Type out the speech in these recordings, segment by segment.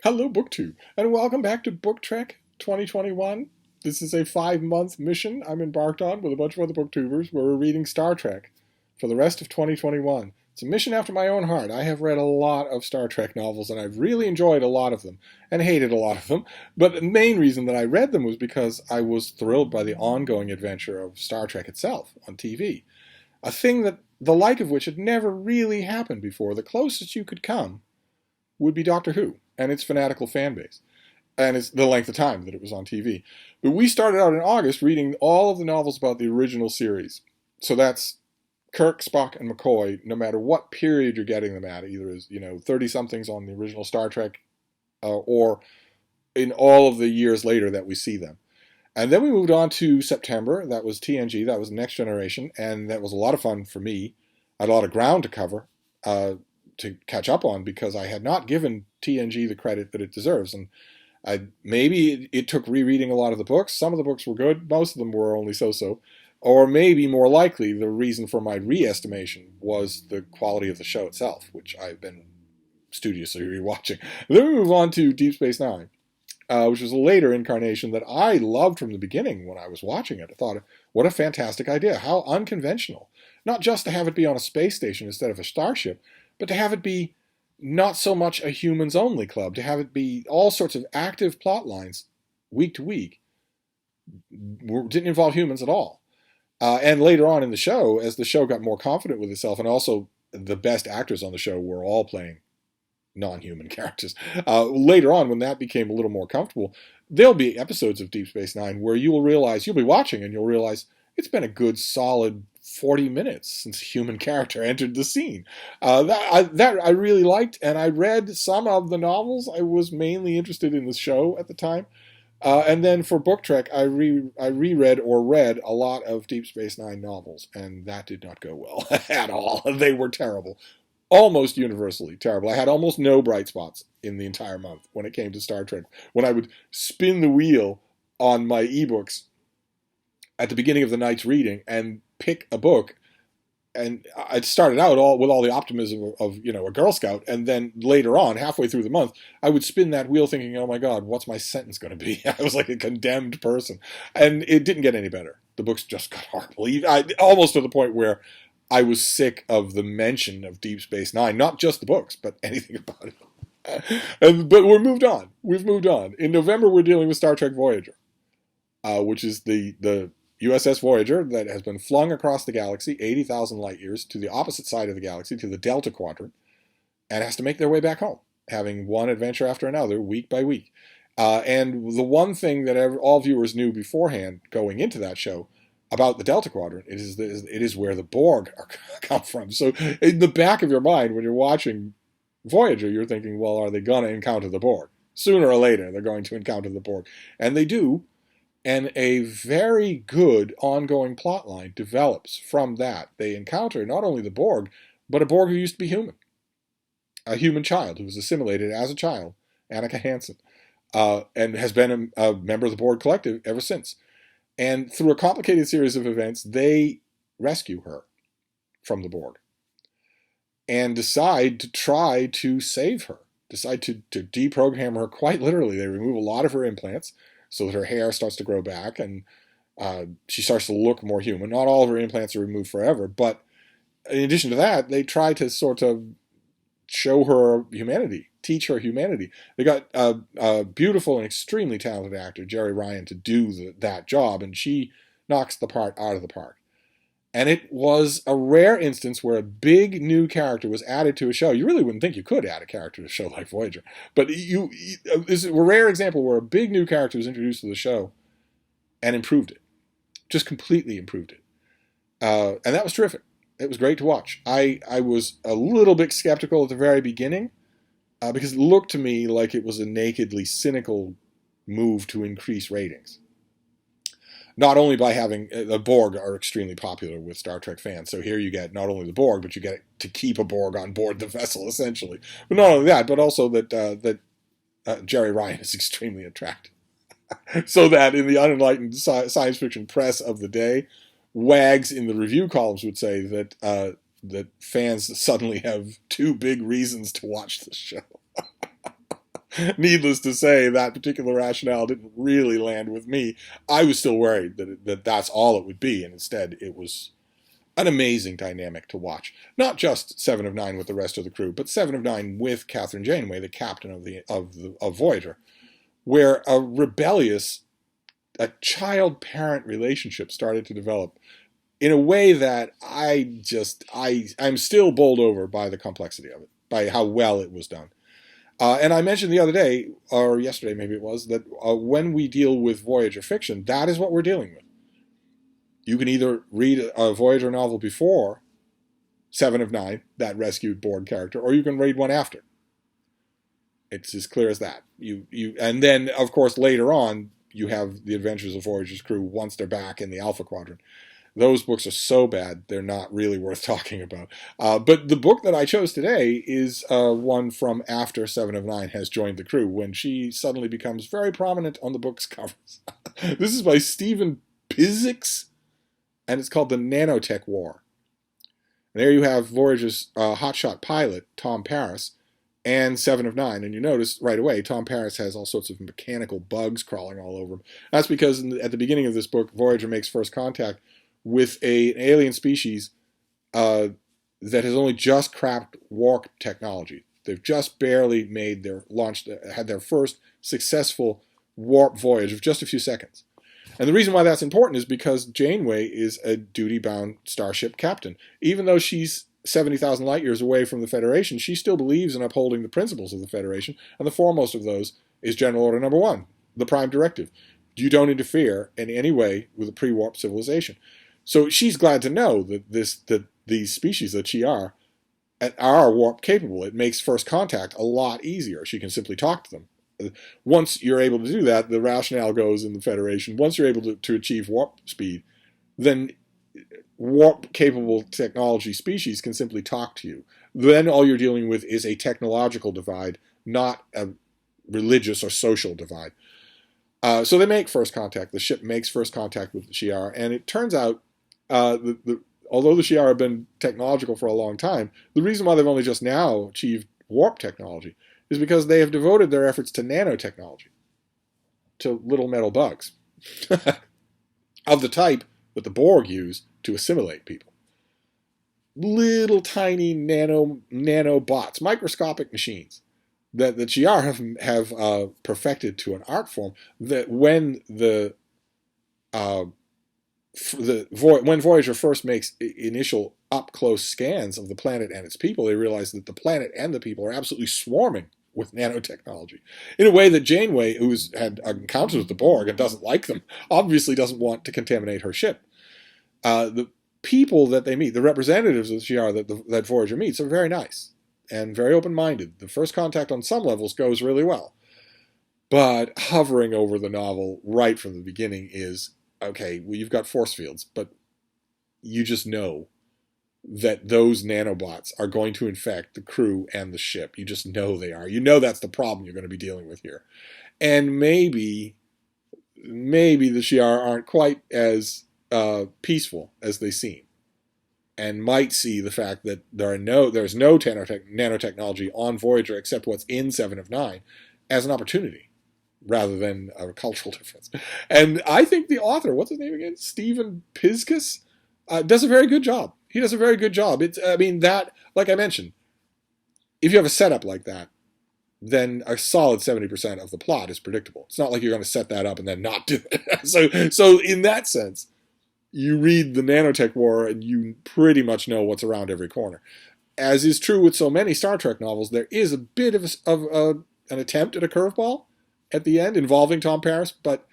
Hello, BookTube, and welcome back to BookTrek 2021. This is a 5-month mission I'm embarked on with a bunch of other booktubers where we're reading Star Trek for the rest of 2021. It's a mission after my own heart. I have read a lot of Star Trek novels, and I've really enjoyed a lot of them, and hated a lot of them. But the main reason that I read them was because I was thrilled by the ongoing adventure of Star Trek itself on TV. A thing that the like of which had never really happened before. The closest you could come would be Doctor Who and its fanatical fan base, and it's the length of time that it was on TV. But we started out in August reading all of the novels about the original series. So that's Kirk, Spock, and McCoy, no matter what period you're getting them at, either as 30-somethings on the original Star Trek, or in all of the years later that we see them. And then we moved on to September. That was TNG. That was Next Generation, and that was a lot of fun for me. I had a lot of ground to cover, to catch up on, because I had not given TNG the credit that it deserves. And maybe it took rereading a lot of the books. Some of the books were good. Most of them were only so-so. Or maybe more likely, the reason for my re-estimation was the quality of the show itself, which I've been studiously rewatching. Then we move on to Deep Space Nine, which was a later incarnation that I loved from the beginning when I was watching it. I thought, what a fantastic idea. How unconventional. Not just to have it be on a space station instead of a starship, but to have it be not so much a humans-only club, to have it be all sorts of active plot lines week to week. Didn't involve humans at all. And later on in the show, as the show got more confident with itself, and also the best actors on the show were all playing non-human characters. Later on, when that became a little more comfortable, there'll be episodes of Deep Space Nine where you will realize, you'll be watching and you'll realize it's been a good solid 40 minutes since a human character entered the scene. That I really liked, and I read some of the novels. I was mainly interested in the show at the time. And then for BookTrek, I reread or read a lot of Deep Space Nine novels, and that did not go well at all. They were terrible. Almost universally terrible. I had almost no bright spots in the entire month when it came to Star Trek. When I would spin the wheel on my ebooks at the beginning of the night's reading and pick a book, and I started out with all the optimism of a Girl Scout, and then later on, halfway through the month, I would spin that wheel thinking, oh my God, what's my sentence going to be? I was like a condemned person, and it didn't get any better. The books just got horrible, almost to the point where I was sick of the mention of Deep Space Nine, not just the books, but anything about it. But we've moved on. In November, we're dealing with Star Trek Voyager, which is the USS Voyager that has been flung across the galaxy, 80,000 light years, to the opposite side of the galaxy, to the Delta Quadrant, and has to make their way back home, having one adventure after another, week by week. And the one thing that all viewers knew beforehand going into that show about the Delta Quadrant, it is where the Borg come from. So in the back of your mind, when you're watching Voyager, you're thinking, well, are they going to encounter the Borg? Sooner or later, they're going to encounter the Borg. And they do. And a very good ongoing plotline develops from that. They encounter not only the Borg, but a Borg who used to be human. A human child who was assimilated as a child, Annika Hansen, and has been a member of the Borg Collective ever since. And through a complicated series of events, they rescue her from the Borg and decide to try to save her, decide to deprogram her quite literally. They remove a lot of her implants so that her hair starts to grow back and she starts to look more human. Not all of her implants are removed forever, but in addition to that, they try to sort of show her humanity, teach her humanity. They got a beautiful and extremely talented actor, Jerry Ryan, to do that job, and she knocks the part out of the park. And it was a rare instance where a big new character was added to a show. You really wouldn't think you could add a character to a show like Voyager. But this is a rare example where a big new character was introduced to the show and improved it. Just completely improved it. And that was terrific. It was great to watch. I was a little bit skeptical at the very beginning because it looked to me like it was a nakedly cynical move to increase ratings. Not only by having the Borg are extremely popular with Star Trek fans, so here you get not only the Borg, but you get to keep a Borg on board the vessel essentially. But not only that, but also that Jerry Ryan is extremely attractive, so that in the unenlightened science fiction press of the day, wags in the review columns would say that fans suddenly have two big reasons to watch this show. Needless to say, that particular rationale didn't really land with me. I was still worried that that's all it would be, and instead it was an amazing dynamic to watch. Not just Seven of Nine with the rest of the crew, but Seven of Nine with Catherine Janeway, the captain of Voyager, where a child-parent relationship started to develop in a way that I'm still bowled over by the complexity of it, by how well it was done. And I mentioned the other day, or yesterday maybe it was, that when we deal with Voyager fiction, that is what we're dealing with. You can either read a Voyager novel before Seven of Nine, that rescued Borg character, or you can read one after. It's as clear as that. And then, of course, later on, you have the adventures of Voyager's crew once they're back in the Alpha Quadrant. Those books are so bad, they're not really worth talking about. But the book that I chose today is one from after Seven of Nine has joined the crew, when she suddenly becomes very prominent on the book's covers. This is by Stephen Pizix, and it's called The Nanotech War. And there you have Voyager's hotshot pilot, Tom Paris, and Seven of Nine. And you notice right away, Tom Paris has all sorts of mechanical bugs crawling all over him. That's because at the beginning of this book, Voyager makes first contact with an alien species that has only just cracked warp technology. They've just barely had their first successful warp voyage of just a few seconds. And the reason why that's important is because Janeway is a duty-bound starship captain. Even though she's 70,000 light years away from the Federation, she still believes in upholding the principles of the Federation, and the foremost of those is General Order Number 1, the Prime Directive. You don't interfere in any way with a pre-warp civilization. So she's glad to know that these species that she are warp capable. It makes first contact a lot easier. She can simply talk to them. Once you're able to do that, the rationale goes in the Federation. Once you're able to achieve warp speed, then warp-capable technology species can simply talk to you. Then all you're dealing with is a technological divide, not a religious or social divide. So they make first contact. The ship makes first contact with the Shi'ar, and it turns out, although the Shi'ar have been technological for a long time, the reason why they've only just now achieved warp technology is because they have devoted their efforts to nanotechnology, to little metal bugs, of the type that the Borg use to assimilate people. Little tiny nanobots, microscopic machines that the Shi'ar have perfected to an art form that when when Voyager first makes initial up-close scans of the planet and its people, they realize that the planet and the people are absolutely swarming with nanotechnology. In a way that Janeway, who's had encounters with the Borg and doesn't like them, obviously doesn't want to contaminate her ship. The people that they meet, the representatives of the Shi'ar that Voyager meets, are very nice and very open-minded. The first contact on some levels goes really well. But hovering over the novel right from the beginning is, okay, well, you've got force fields, but you just know that those nanobots are going to infect the crew and the ship. You just know they are. You know that's the problem you're going to be dealing with here. And maybe the Shi'ar aren't quite as peaceful as they seem, and might see the fact that there's no nanotechnology on Voyager except what's in Seven of Nine as an opportunity, rather than a cultural difference. And I think the author, what's his name again? Stephen Pizix, does a very good job. He does a very good job. Like I mentioned, if you have a setup like that, then a solid 70% of the plot is predictable. It's not like you're going to set that up and then not do it. So in that sense, you read the Nanotech War and you pretty much know what's around every corner. As is true with so many Star Trek novels, there is a bit of an attempt at a curveball at the end involving Tom Paris, but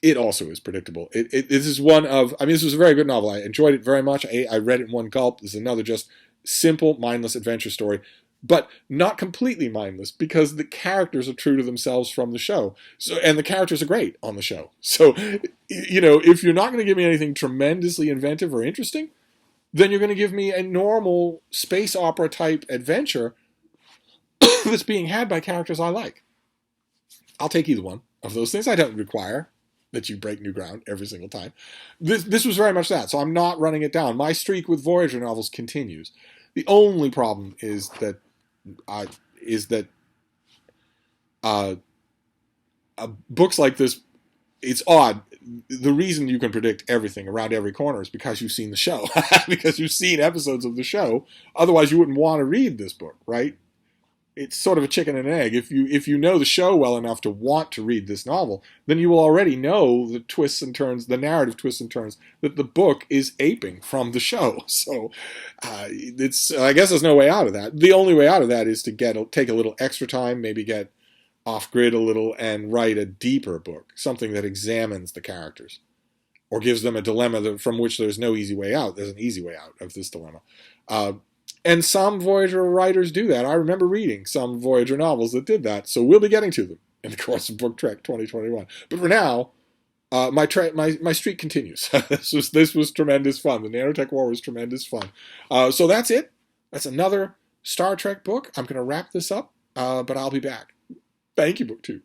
it also is predictable. This is this was a very good novel. I enjoyed it very much. I read it in one gulp. This is another just simple, mindless adventure story, but not completely mindless because the characters are true to themselves from the show. And the characters are great on the show. So, if you're not going to give me anything tremendously inventive or interesting, then you're going to give me a normal space opera type adventure that's being had by characters I like. I'll take either one of those things. I don't require that you break new ground every single time. This was very much that, so I'm not running it down. My streak with Voyager novels continues. The only problem is that Uh, Books like this, it's odd. The reason you can predict everything around every corner is because you've seen the show, because you've seen episodes of the show. Otherwise, you wouldn't want to read this book, right? It's sort of a chicken and an egg. If you know the show well enough to want to read this novel, then you will already know the twists and turns, the narrative twists and turns that the book is aping from the show. So it's I guess there's no way out of that. The only way out of that is to take a little extra time, maybe get off grid a little, and write a deeper book, something that examines the characters or gives them a dilemma from which there's no easy way out. There's an easy way out of this dilemma. And some Voyager writers do that. I remember reading some Voyager novels that did that, so we'll be getting to them in the course of BookTrek 2021. But for now, my streak continues. This was tremendous fun. The Nanotech War was tremendous fun. So that's it. That's another Star Trek book. I'm going to wrap this up, but I'll be back. Thank you, BookTube.